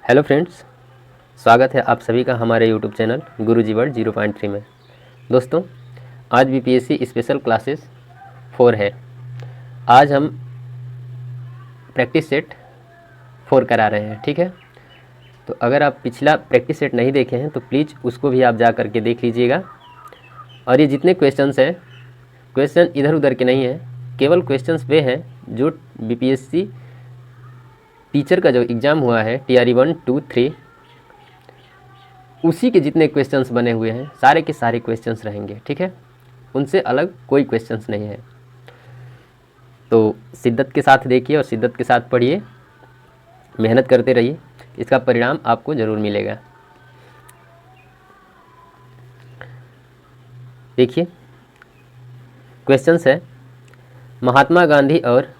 Hello friends, स्वागत है आप सभी का हमारे यूट्यूब चैनल गुरुजी वर्ल्ड 0.3 में। दोस्तों, आज बीपीएससी स्पेशल क्लासेस 4 है। आज हम प्रैक्टिस सेट 4 करा रहे हैं, ठीक है। तो अगर आप पिछला प्रैक्टिस सेट नहीं देखे हैं तो प्लीज़ उसको भी आप जा करके देख लीजिएगा। और ये जितने क्वेश्चंस हैं, क्वेश्चन इधर उधर के नहीं हैं, केवल क्वेश्चंस वे हैं जो बीपीएससी टीचर का जो एग्ज़ाम हुआ है TRE 1, 2, 3, उसी के जितने क्वेश्चंस बने हुए हैं सारे के सारे क्वेश्चंस रहेंगे, ठीक है। उनसे अलग कोई क्वेश्चंस नहीं है। तो शिद्दत के साथ देखिए और शिद्दत के साथ पढ़िए, मेहनत करते रहिए, इसका परिणाम आपको ज़रूर मिलेगा। देखिए क्वेश्चंस है, महात्मा गांधी और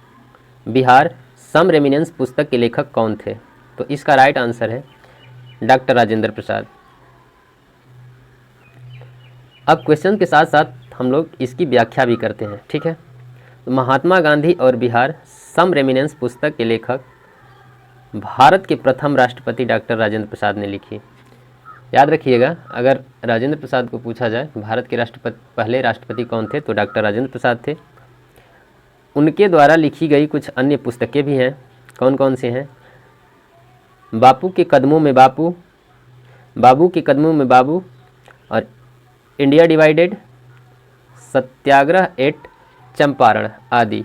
बिहार सम रेमिनेंस पुस्तक के लेखक कौन थे? तो इसका राइट आंसर है डॉक्टर राजेंद्र प्रसाद। अब क्वेश्चन के साथ साथ हम लोग इसकी व्याख्या भी करते हैं, ठीक है। तो महात्मा गांधी और बिहार सम रेमिनेंस पुस्तक के लेखक भारत के प्रथम राष्ट्रपति डॉक्टर राजेंद्र प्रसाद ने लिखी। याद रखिएगा, अगर राजेंद्र प्रसाद को पूछा जाए भारत के पहले राष्ट्रपति कौन थे तो डॉक्टर राजेंद्र प्रसाद थे। उनके द्वारा लिखी गई कुछ अन्य पुस्तकें भी हैं। कौन कौन सी हैं? बापू के कदमों में बापू, बाबू के कदमों में बाबू, और इंडिया डिवाइडेड, सत्याग्रह एट चंपारण आदि।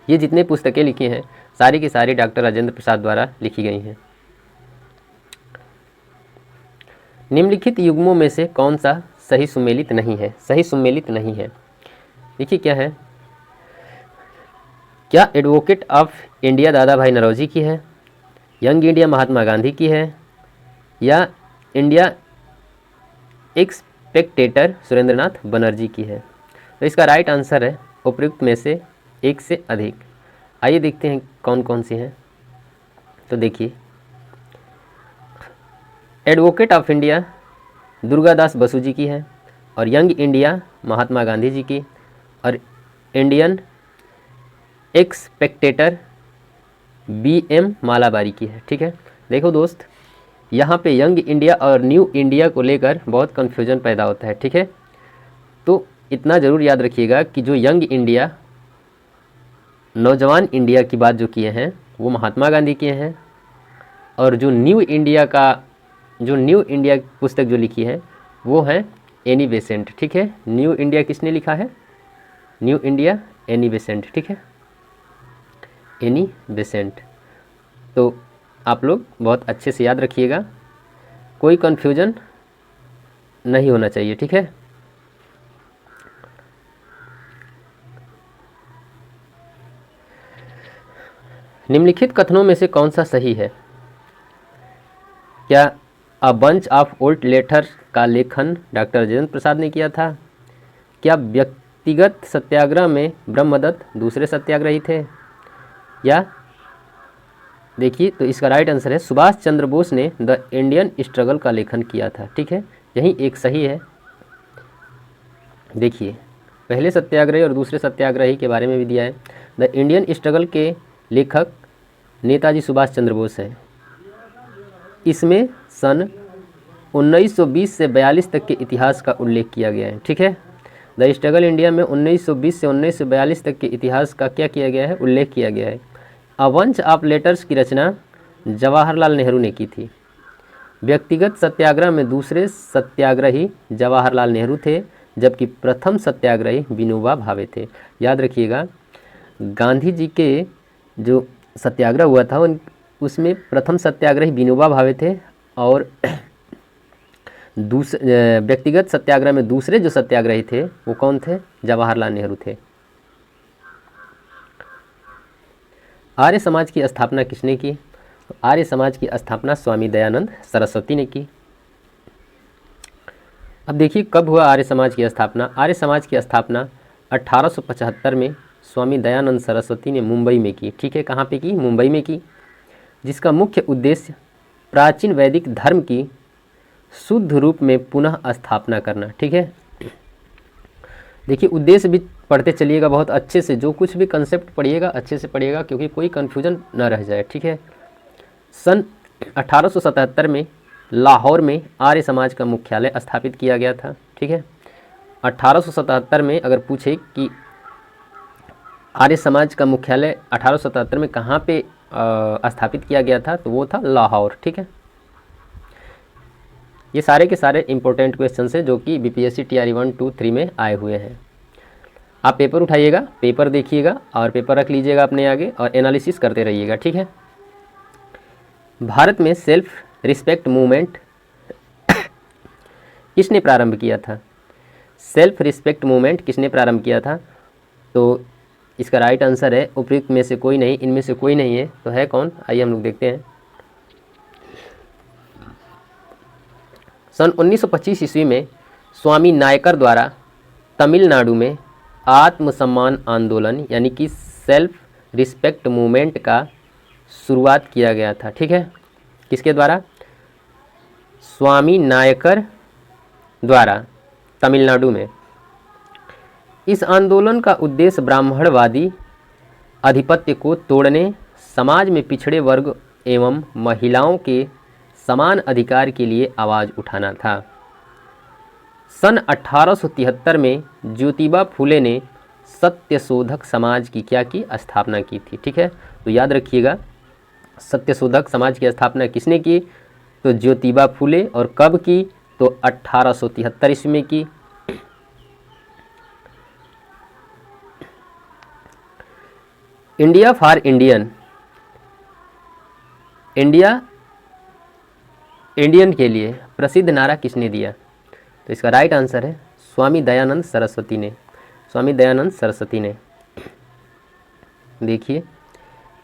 ये जितने पुस्तकें लिखी हैं सारी की सारी डॉक्टर राजेंद्र प्रसाद द्वारा लिखी गई हैं। निम्नलिखित युग्मों में से कौन सा सही सुमेलित नहीं है? सही सुमेलित नहीं है, देखिए क्या है। क्या एडवोकेट ऑफ इंडिया दादा भाई नौरोजी की है, यंग इंडिया महात्मा गांधी की है, या इंडिया एक्सपेक्टेटर सुरेंद्रनाथ बनर्जी की है? तो इसका राइट आंसर है उपयुक्त में से एक से अधिक। आइए देखते हैं कौन कौन सी हैं। तो देखिए, advocate of India Durgadas Basu ji की है, और यंग इंडिया महात्मा गांधी जी की, और इंडियन एक्सपेक्टेटर BM मालाबारी की है, ठीक है। देखो दोस्त, यहाँ पे यंग इंडिया और न्यू इंडिया को लेकर बहुत कन्फ्यूजन पैदा होता है, ठीक है। तो इतना ज़रूर याद रखिएगा कि जो यंग इंडिया, नौजवान इंडिया की बात जो किए हैं वो महात्मा गांधी किए हैं, और जो न्यू इंडिया पुस्तक जो लिखी है वो है एनी बेसेंट, ठीक है। न्यू इंडिया किसने लिखा है? न्यू इंडिया एनी बेसेंट, ठीक है, एनी बेसेंट। तो आप लोग बहुत अच्छे से याद रखिएगा, कोई कन्फ्यूजन नहीं होना चाहिए, ठीक है। निम्नलिखित कथनों में से कौन सा सही है? क्या a bunch of old letter का लेखन डॉक्टर राजेंद्र प्रसाद ने किया था? क्या व्यक्तिगत सत्याग्रह में ब्रह्मदत्त दूसरे सत्याग्रही थे? या देखिए, तो इसका राइट आंसर है सुभाष चंद्र बोस ने द इंडियन स्ट्रगल का लेखन किया था, ठीक है। यही एक सही है। देखिए, पहले सत्याग्रही और दूसरे सत्याग्रही के बारे में भी दिया है। द इंडियन स्ट्रगल के लेखक नेताजी सुभाष चंद्र बोस हैं। इसमें सन 1920 से 42 तक के इतिहास का उल्लेख किया गया है, ठीक है। द स्ट्रगल इंडिया में 1920 से 1942 तक के इतिहास का क्या किया गया है? उल्लेख किया गया है। अ बंच ऑफ लेटर्स की रचना जवाहरलाल नेहरू ने की थी। व्यक्तिगत सत्याग्रह में दूसरे सत्याग्रही जवाहरलाल नेहरू थे, जबकि प्रथम सत्याग्रही विनोबा भावे थे। याद रखिएगा, गांधी जी के जो सत्याग्रह हुआ था उसमें प्रथम सत्याग्रही विनोबा भावे थे, और व्यक्तिगत सत्याग्रह में दूसरे जो सत्याग्रही थे वो कौन थे? जवाहरलाल नेहरू थे। आर्य समाज की स्थापना किसने की? तो आर्य समाज की स्थापना स्वामी दयानंद सरस्वती ने की। अब देखिए, कब हुआ आर्य समाज की स्थापना? आर्य समाज की स्थापना 1875 में स्वामी दयानंद सरस्वती ने मुंबई में की, ठीक है। कहाँ पे की? मुंबई में की, जिसका मुख्य उद्देश्य प्राचीन वैदिक धर्म की शुद्ध रूप में पुनः स्थापना करना, ठीक है। देखिए, उद्देश्य भी पढ़ते चलिएगा बहुत अच्छे से, जो कुछ भी कंसेप्ट पढ़िएगा अच्छे से पढ़िएगा, क्योंकि कोई कन्फ्यूजन ना रह जाए, ठीक है। सन 1877 में लाहौर में आर्य समाज का मुख्यालय स्थापित किया गया था। ठीक है, 1877 में अगर पूछे कि आर्य समाज का मुख्यालय 1877 में कहाँ पे स्थापित किया गया था, तो वो था लाहौर। ठीक है, ये सारे के सारे इंपॉर्टेंट क्वेश्चन हैं जो कि बीपीएससी टीआरई 1, 2, 3 में आए हुए हैं। आप पेपर उठाइएगा, पेपर देखिएगा और पेपर रख लीजिएगा अपने आगे और एनालिसिस करते रहिएगा। ठीक है, भारत में सेल्फ रिस्पेक्ट मूवमेंट किसने प्रारंभ किया था? सेल्फ रिस्पेक्ट मूवमेंट किसने प्रारंभ किया था? तो इसका राइट आंसर है उपयुक्त में से कोई नहीं, इनमें से कोई नहीं है, तो है कौन? आइए हम लोग देखते हैं। सन 1925 ईस्वी में स्वामी नायकर द्वारा तमिलनाडु में आत्मसम्मान आंदोलन यानी कि सेल्फ रिस्पेक्ट मूवमेंट का शुरुआत किया गया था। ठीक है, किसके द्वारा? स्वामी नायकर द्वारा तमिलनाडु में। इस आंदोलन का उद्देश्य ब्राह्मणवादी आधिपत्य को तोड़ने, समाज में पिछड़े वर्ग एवं महिलाओं के समान अधिकार के लिए आवाज़ उठाना था। सन 1873 में ज्योतिबा फुले ने सत्यशोधक समाज की क्या की? स्थापना की थी। ठीक है, तो याद रखिएगा, सत्यशोधक समाज की स्थापना किसने की? तो ज्योतिबा फुले। और कब की? तो 1873 ईस्वी में की। इंडिया फॉर इंडियन, इंडियन के लिए प्रसिद्ध नारा किसने दिया? तो इसका राइट आंसर है स्वामी दयानंद सरस्वती ने। स्वामी दयानंद सरस्वती ने। देखिए,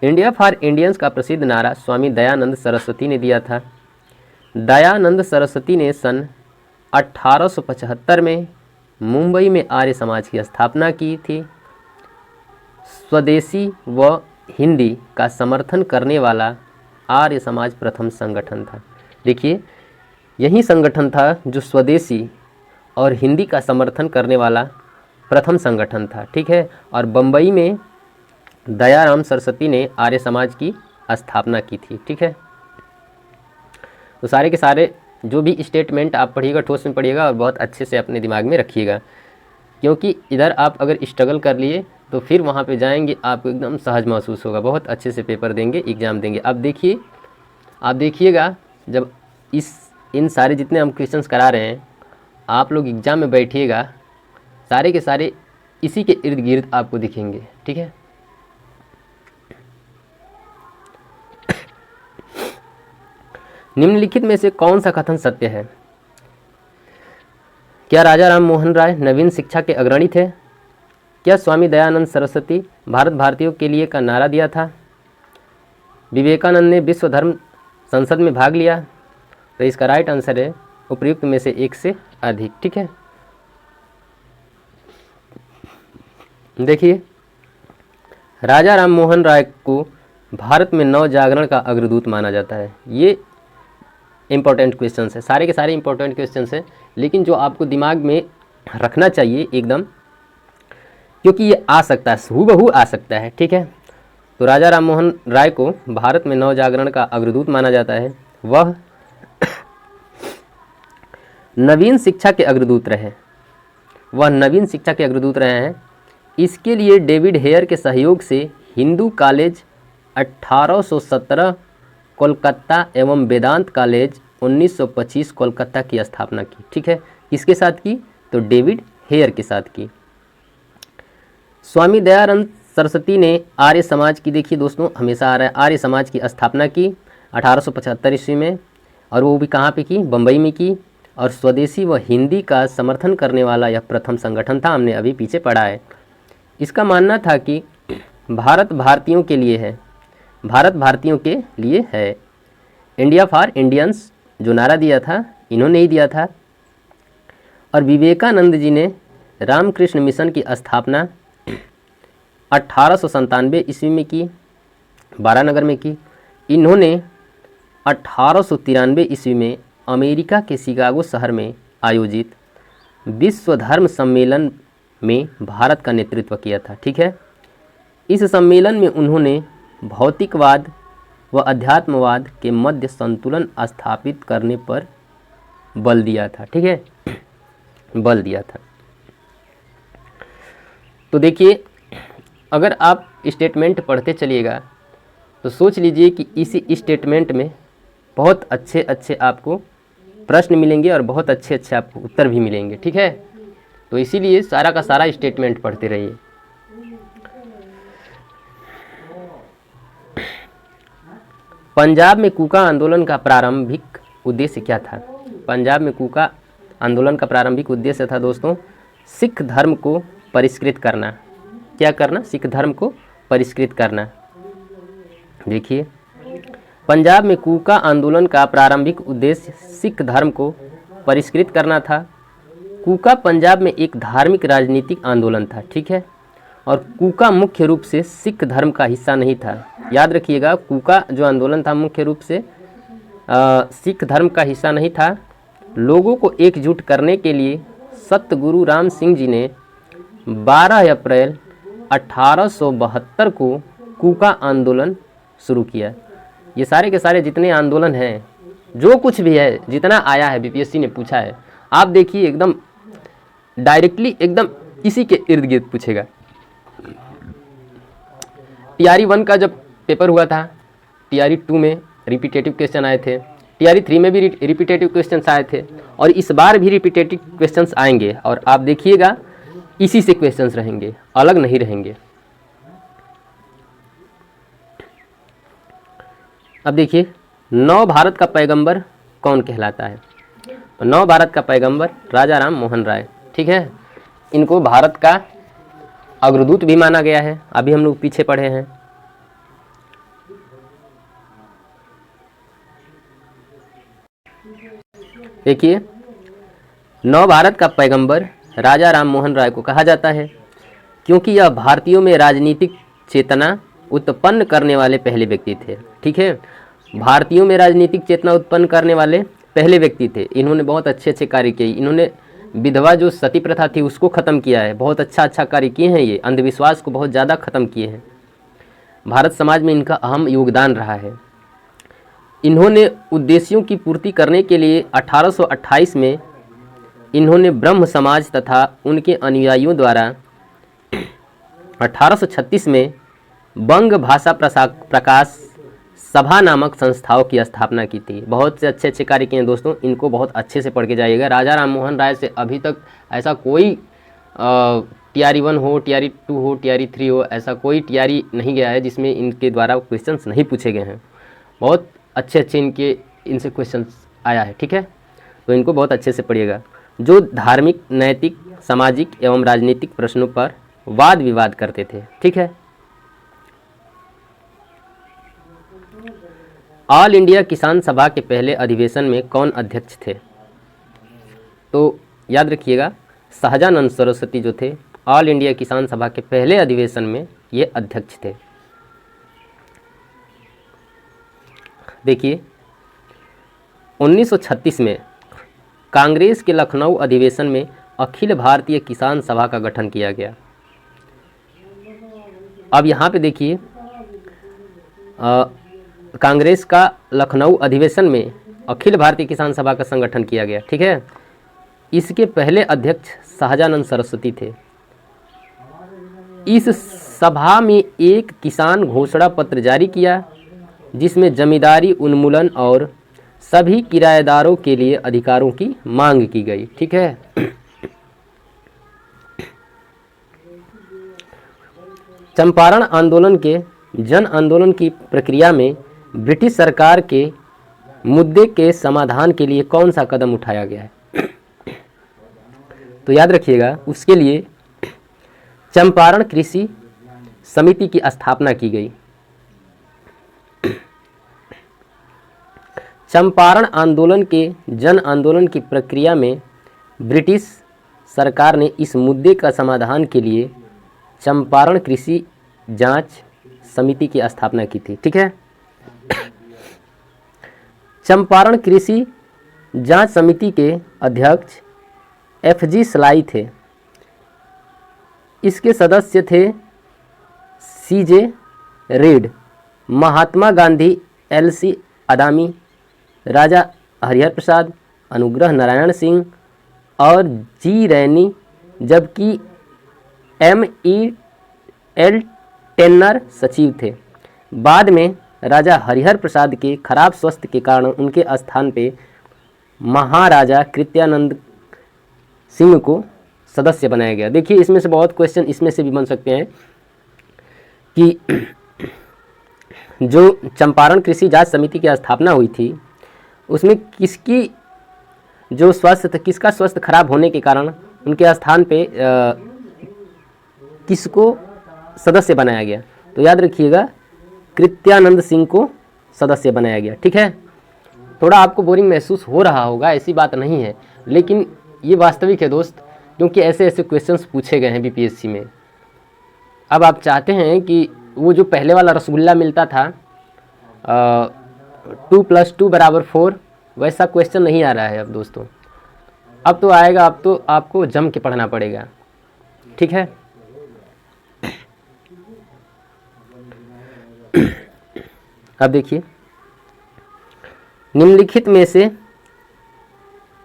इंडिया फॉर इंडियंस का प्रसिद्ध नारा स्वामी दयानंद सरस्वती ने दिया था। दयानंद सरस्वती ने सन 1875 में मुंबई में आर्य समाज की स्थापना की थी। स्वदेशी व हिंदी का समर्थन करने वाला आर्य समाज प्रथम संगठन था। देखिए, यही संगठन था जो स्वदेशी और हिंदी का समर्थन करने वाला प्रथम संगठन था। ठीक है, और बम्बई में दयाराम सरस्वती ने आर्य समाज की स्थापना की थी। ठीक है, तो सारे के सारे जो भी स्टेटमेंट आप पढ़िएगा, ठोस में पढ़िएगा और बहुत अच्छे से अपने दिमाग में रखिएगा, क्योंकि इधर आप अगर स्ट्रगल कर लिए तो फिर वहाँ पे जाएंगे आपको एकदम सहज महसूस होगा, बहुत अच्छे से पेपर देंगे, एग्ज़ाम देंगे। अब देखिए, आप देखिएगा, जब इन सारे जितने हम क्वेश्चंस करा रहे हैं, आप लोग एग्ज़ाम में बैठिएगा, सारे के सारे इसी के इर्द गिर्द आपको दिखेंगे। ठीक है, निम्नलिखित में से कौन सा कथन सत्य है? क्या राजा राम मोहन राय नवीन शिक्षा के अग्रणी थे? क्या स्वामी दयानंद सरस्वती भारत भारतीयों के लिए का नारा दिया था? विवेकानंद ने विश्व धर्म संसद में भाग लिया? तो इसका राइट आंसर है उपयुक्त में से एक से अधिक। ठीक है, देखिए, राजा राम मोहन राय को भारत में नव जागरण का अग्रदूत माना जाता है। ये इंपॉर्टेंट क्वेश्चंस है, सारे के सारे इंपॉर्टेंट क्वेश्चंस हैं, लेकिन जो आपको दिमाग में रखना चाहिए एकदम, क्योंकि ये आ सकता है, हूबहू आ सकता है। ठीक है, तो राजा राम मोहन राय को भारत में नव जागरण का अग्रदूत माना जाता है। वह नवीन शिक्षा के अग्रदूत रहे, हैं। इसके लिए डेविड हेयर के सहयोग से हिंदू कॉलेज 1817 कोलकाता एवं वेदांत कॉलेज 1925 कोलकाता की स्थापना की। ठीक है, किसके साथ की? तो डेविड हेयर के साथ की। स्वामी दयानंद सरस्वती ने आर्य समाज की, देखिए दोस्तों हमेशा आ रहा है, आर्य समाज की स्थापना की 1875 ईस्वी में, और वो भी कहाँ पे की? बम्बई में की। और स्वदेशी व हिंदी का समर्थन करने वाला यह प्रथम संगठन था, हमने अभी पीछे पढ़ा है। इसका मानना था कि भारत भारतीयों के लिए है। इंडिया फॉर इंडियंस जो नारा दिया था, इन्होंने ही दिया था। और विवेकानंद जी ने रामकृष्ण मिशन की स्थापना 1897 ईस्वी में की, वाराणसी में की। इन्होंने 1893 ईस्वी में अमेरिका के शिकागो शहर में आयोजित विश्व धर्म सम्मेलन में भारत का नेतृत्व किया था। ठीक है, इस सम्मेलन में उन्होंने भौतिकवाद व अध्यात्मवाद के मध्य संतुलन स्थापित करने पर बल दिया था। ठीक है, बल दिया था। तो देखिए, अगर आप स्टेटमेंट पढ़ते चलिएगा तो सोच लीजिए कि इसी स्टेटमेंट में बहुत अच्छे अच्छे आपको प्रश्न मिलेंगे और बहुत अच्छे अच्छे आपको उत्तर भी मिलेंगे। ठीक है, तो इसीलिए सारा का सारा स्टेटमेंट पढ़ते रहिए। पंजाब में कूका आंदोलन का प्रारंभिक उद्देश्य क्या था? पंजाब में कूका आंदोलन का प्रारंभिक उद्देश्य था दोस्तों, सिख धर्म को परिष्कृत करना। क्या करना? सिख धर्म को परिष्कृत करना। देखिए, पंजाब में कूका आंदोलन का प्रारंभिक उद्देश्य सिख धर्म को परिष्कृत करना था। कूका पंजाब में एक धार्मिक राजनीतिक आंदोलन था। ठीक है, और कूका मुख्य रूप से सिख धर्म का हिस्सा नहीं था। याद रखिएगा, कूका जो आंदोलन था मुख्य रूप से सिख धर्म का हिस्सा नहीं था। लोगों को एकजुट करने के लिए सतगुरु राम सिंह जी ने 12 अप्रैल 1872 को कूका आंदोलन शुरू किया। ये सारे के सारे जितने आंदोलन हैं, जो कुछ भी है, जितना आया है बीपीएससी ने पूछा है, आप देखिए एकदम डायरेक्टली एकदम इसी के इर्द गिर्द पूछेगा। टीआरई 1 का जब पेपर हुआ था, टीआरई 2 में रिपीटेटिव क्वेश्चन आए थे, टीआरई 3 में भी रिपीटेटिव क्वेश्चंस आए थे, और इस बार भी रिपीटेटिव क्वेश्चंस आएंगे। और आप देखिएगा इसी से क्वेश्चंस रहेंगे, अलग नहीं रहेंगे। अब देखिए, नव भारत का पैगंबर कौन कहलाता है? तो नव भारत का पैगंबर राजा राम मोहन राय। ठीक है, इनको भारत का अग्रदूत भी माना गया है। अभी हम लोग पीछे पढ़े हैं। देखिए, नव भारत का पैगंबर राजा राम मोहन राय को कहा जाता है क्योंकि यह भारतीयों में राजनीतिक चेतना उत्पन्न करने वाले पहले व्यक्ति थे। ठीक है, भारतीयों में राजनीतिक चेतना उत्पन्न करने वाले पहले व्यक्ति थे। इन्होंने बहुत अच्छे अच्छे कार्य किए। इन्होंने विधवा जो सती प्रथा थी उसको ख़त्म किया है। बहुत अच्छा कार्य किए हैं। ये अंधविश्वास को बहुत ज़्यादा ख़त्म किए हैं। भारत समाज में इनका अहम योगदान रहा है। इन्होंने उद्देश्यों की पूर्ति करने के लिए 1828 में इन्होंने ब्रह्म समाज तथा उनके अनुयायियों द्वारा 1836 में बंग भाषा प्रकाश सभा नामक संस्थाओं की स्थापना की थी। बहुत से अच्छे अच्छे कार्य किए हैं दोस्तों, इनको बहुत अच्छे से पढ़ के जाइएगा। राजा राम मोहन राय से अभी तक ऐसा कोई टीआरई 1 हो, टीआरई 2 हो, टीआरई 3 हो, ऐसा कोई टीआरई नहीं गया है जिसमें इनके द्वारा क्वेश्चंस नहीं पूछे गए हैं। बहुत अच्छे अच्छे इनसे क्वेश्चंस आया है। ठीक है, तो इनको बहुत अच्छे से पढ़िएगा। जो धार्मिक, नैतिक, सामाजिक एवं राजनीतिक प्रश्नों पर वाद विवाद करते थे। ठीक है, ऑल इंडिया किसान सभा के पहले अधिवेशन में कौन अध्यक्ष थे? तो याद रखिएगा, सहजानंद सरस्वती जो थे, ऑल इंडिया किसान सभा के पहले अधिवेशन में ये अध्यक्ष थे। देखिए, 1936 में कांग्रेस के लखनऊ अधिवेशन में अखिल भारतीय किसान सभा का गठन किया गया। अब यहाँ पे देखिए, कांग्रेस का लखनऊ अधिवेशन में अखिल भारतीय किसान सभा का संगठन किया गया। ठीक है, इसके पहले अध्यक्ष सहजानंद सरस्वती थे। इस सभा में एक किसान घोषणा पत्र जारी किया जिसमें जमींदारी उन्मूलन और सभी किराएदारों के लिए अधिकारों की मांग की गई। ठीक है, चंपारण आंदोलन के जन आंदोलन की प्रक्रिया में ब्रिटिश सरकार के मुद्दे के समाधान के लिए कौन सा कदम उठाया गया है? तो याद रखिएगा, उसके लिए चंपारण कृषि समिति की स्थापना की गई। चंपारण आंदोलन के जन आंदोलन की प्रक्रिया में ब्रिटिश सरकार ने इस मुद्दे का समाधान के लिए चंपारण कृषि जांच समिति की स्थापना की थी। ठीक है, चंपारण कृषि जांच समिति के अध्यक्ष एफजी सलाई थे। इसके सदस्य थे सीजे रेड, महात्मा गांधी LC अदामी, राजा हरिहर प्रसाद, अनुग्रह नारायण सिंह और जी रैनी, जबकि MEL टेन्नर सचिव थे। बाद में राजा हरिहर प्रसाद के खराब स्वास्थ्य के कारण उनके स्थान पे महाराजा कृत्यानंद सिंह को सदस्य बनाया गया। देखिए इसमें से बहुत क्वेश्चन इसमें से भी बन सकते हैं कि जो चंपारण कृषि जांच समिति की स्थापना हुई थी उसमें किसकी जो स्वास्थ्य था, किसका स्वास्थ्य खराब होने के कारण उनके स्थान पे किसको सदस्य बनाया गया। तो याद रखिएगा कृत्यानंद सिंह को सदस्य बनाया गया। ठीक है, थोड़ा आपको बोरिंग महसूस हो रहा होगा, ऐसी बात नहीं है, लेकिन ये वास्तविक है दोस्त, क्योंकि ऐसे ऐसे क्वेश्चंस पूछे गए हैं BPSC में। अब आप चाहते हैं कि वो जो पहले वाला रसगुल्ला मिलता था 2 + 2 = 4, वैसा क्वेश्चन नहीं आ रहा है अब दोस्तों। अब तो आएगा, अब तो आपको जम के पढ़ना पड़ेगा। ठीक है, अब देखिए निम्नलिखित में से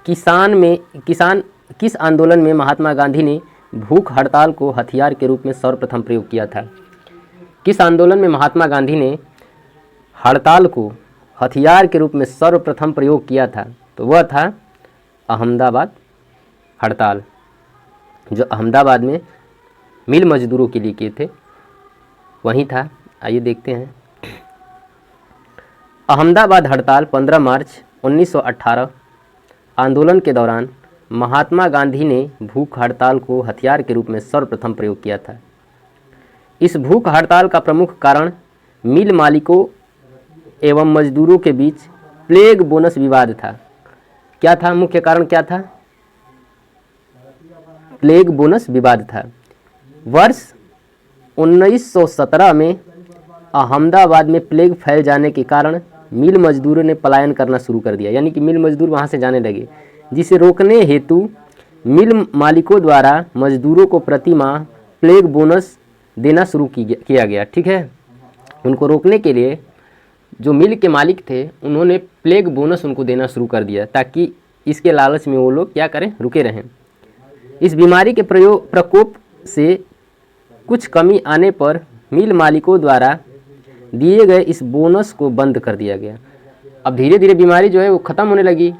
किसान किस आंदोलन में महात्मा गांधी ने भूख हड़ताल को हथियार के रूप में सर्वप्रथम प्रयोग किया था। किस आंदोलन में महात्मा गांधी ने हड़ताल को हथियार के रूप में सर्वप्रथम प्रयोग किया था। तो वह था अहमदाबाद हड़ताल, जो अहमदाबाद में मिल मजदूरों के लिए किए थे, वहीं था। आइए देखते हैं। अहमदाबाद हड़ताल 15 मार्च 1918 आंदोलन के दौरान महात्मा गांधी ने भूख हड़ताल को हथियार के रूप में सर्वप्रथम प्रयोग किया था। इस भूख हड़ताल का प्रमुख कारण मिल मालिकों एवं मजदूरों के बीच प्लेग बोनस विवाद था। क्या था मुख्य कारण, क्या था? प्लेग बोनस विवाद था। वर्ष 1917 में अहमदाबाद में प्लेग फैल जाने के कारण मिल मजदूरों ने पलायन करना शुरू कर दिया, यानी कि मिल मजदूर वहां से जाने लगे, जिसे रोकने हेतु मिल मालिकों द्वारा मजदूरों को प्रति माह प्लेग बोनस देना शुरू किया गया। ठीक है, उनको रोकने के लिए जो मिल के मालिक थे उन्होंने प्लेग बोनस उनको देना शुरू कर दिया, ताकि इसके लालच में वो लोग क्या करें, रुके रहें। इस बीमारी के प्रकोप से कुछ कमी आने पर मिल मालिकों द्वारा दिए गए इस बोनस को बंद कर दिया गया। अब धीरे धीरे बीमारी जो है वो ख़त्म होने लगी,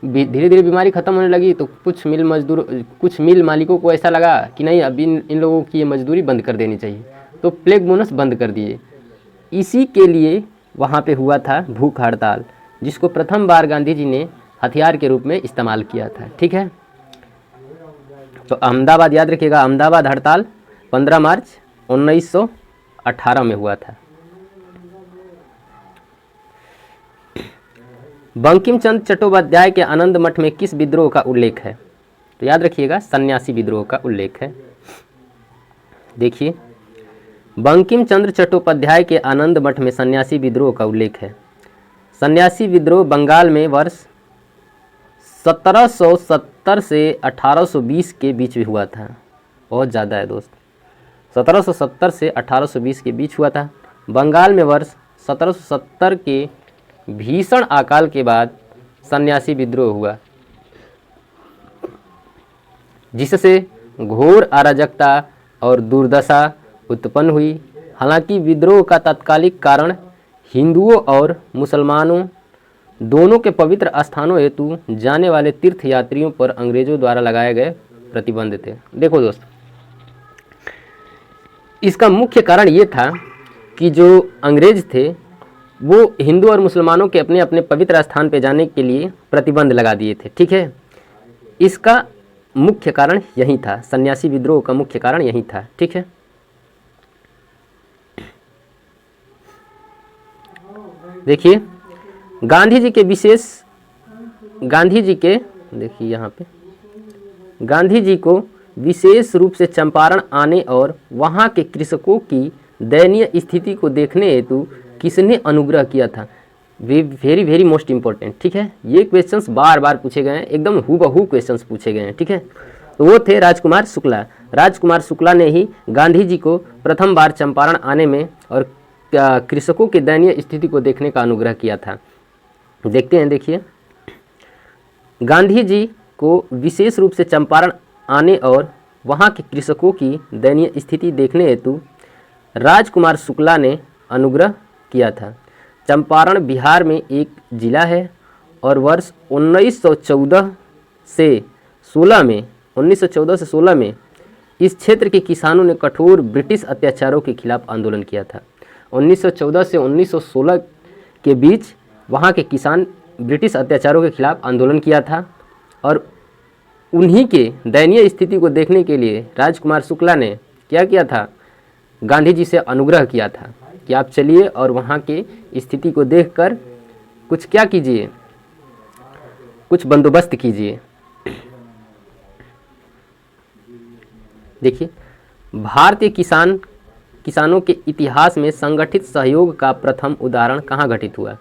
धीरे धीरे बीमारी ख़त्म होने लगी, तो कुछ मिल मालिकों को ऐसा लगा कि नहीं, अब इन लोगों की ये मजदूरी बंद कर देनी चाहिए, तो प्लेग बोनस बंद कर दिए। इसी के लिए वहाँ पे हुआ था भूख हड़ताल, जिसको प्रथम बार गांधी जी ने हथियार के रूप में इस्तेमाल किया था। ठीक है, तो अहमदाबाद याद रखिएगा, अहमदाबाद हड़ताल 15 मार्च 1918 में हुआ था। बंकिम चंद्र चट्टोपाध्याय के आनंद मठ में किस विद्रोह का उल्लेख है? तो याद रखिएगा सन्यासी विद्रोह का उल्लेख है। देखिए, बंकिम चंद्र चट्टोपाध्याय के आनंद मठ में सन्यासी विद्रोह का उल्लेख है। सन्यासी विद्रोह बंगाल में वर्ष 1770 से 1820 के बीच में हुआ था। बहुत ज़्यादा है दोस्त, 1770 से 1820 के बीच हुआ था। बंगाल में वर्ष 1770 के भीषण अकाल के बाद सन्यासी विद्रोह हुआ, जिससे घोर अराजकता और दुर्दशा उत्पन्न हुई। हालांकि विद्रोह का तात्कालिक कारण हिंदुओं और मुसलमानों दोनों के पवित्र स्थानों हेतु जाने वाले तीर्थ यात्रियों पर अंग्रेजों द्वारा लगाए गए प्रतिबंध थे। देखो दोस्त, इसका मुख्य कारण ये था कि जो अंग्रेज थे वो हिंदू और मुसलमानों के अपने अपने पवित्र स्थान पे जाने के लिए प्रतिबंध लगा दिए थे। ठीक है, इसका मुख्य कारण यही था, सन्यासी विद्रोह का मुख्य कारण यही था। ठीक है, देखिए गांधी जी को विशेष रूप से चंपारण आने और वहाँ के कृषकों की दयनीय स्थिति को देखने हेतु किसने अनुग्रह किया था? Very very most important. ठीक है, ये क्वेश्चंस बार बार पूछे गए हैं, एकदम हूबहू क्वेश्चंस पूछे गए हैं। ठीक है, तो वो थे राजकुमार शुक्ला। राजकुमार शुक्ला ने ही गांधी जी को प्रथम बार चंपारण आने में और कृषकों की दयनीय स्थिति को देखने का अनुग्रह किया था। देखते हैं, देखिए, गांधी जी को विशेष रूप से चंपारण आने और वहाँ के कृषकों की दयनीय स्थिति देखने हेतु राजकुमार शुक्ला ने अनुग्रह किया था। चंपारण बिहार में एक जिला है और वर्ष 1914 से 16 में इस क्षेत्र के किसानों ने कठोर ब्रिटिश अत्याचारों के खिलाफ आंदोलन किया था। 1914 से 1916 के बीच वहाँ के किसान ब्रिटिश अत्याचारों के खिलाफ आंदोलन किया था और उन्हीं के दयनीय स्थिति को देखने के लिए राजकुमार शुक्ला ने क्या किया था, गांधी जी से अनुग्रह किया था कि आप चलिए और वहाँ के स्थिति को देखकर कुछ क्या कीजिए, कुछ बंदोबस्त कीजिए। देखिए, भारतीय किसानों के इतिहास में संगठित सहयोग का प्रथम उदाहरण कहाँ घटित हुआ?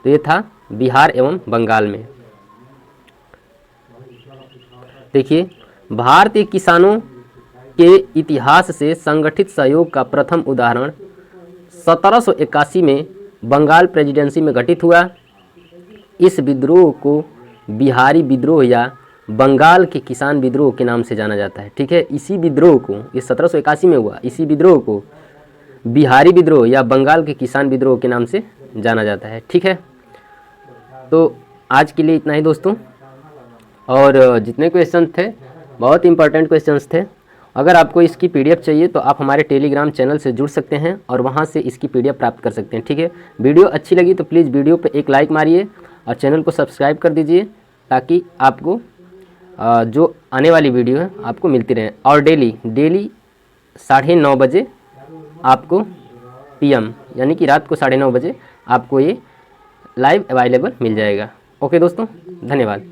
तो ये था बिहार एवं बंगाल में। देखिए, भारतीय किसानों के इतिहास से संगठित सहयोग का प्रथम उदाहरण 1781 में बंगाल प्रेसिडेंसी में घटित हुआ। इस विद्रोह को बिहारी विद्रोह या बंगाल के किसान विद्रोह के नाम से जाना जाता है। ठीक है, इसी विद्रोह को, ये 1781 में हुआ, इसी विद्रोह को बिहारी विद्रोह या बंगाल के किसान विद्रोह के नाम से जाना जाता है। ठीक है, तो आज के लिए इतना ही दोस्तों, और जितने क्वेश्चन थे बहुत इंपॉर्टेंट क्वेश्चंस थे। अगर आपको इसकी पीडीएफ चाहिए तो आप हमारे टेलीग्राम चैनल से जुड़ सकते हैं और वहां से इसकी पीडीएफ प्राप्त कर सकते हैं। ठीक है, वीडियो अच्छी लगी तो प्लीज़ वीडियो पे एक लाइक मारिए और चैनल को सब्सक्राइब कर दीजिए ताकि आपको जो आने वाली वीडियो है आपको मिलती रहे। और डेली 9:30 बजे आपको PM यानी कि रात को 9:30 बजे आपको ये लाइव अवेलेबल मिल जाएगा। ओके दोस्तों, धन्यवाद।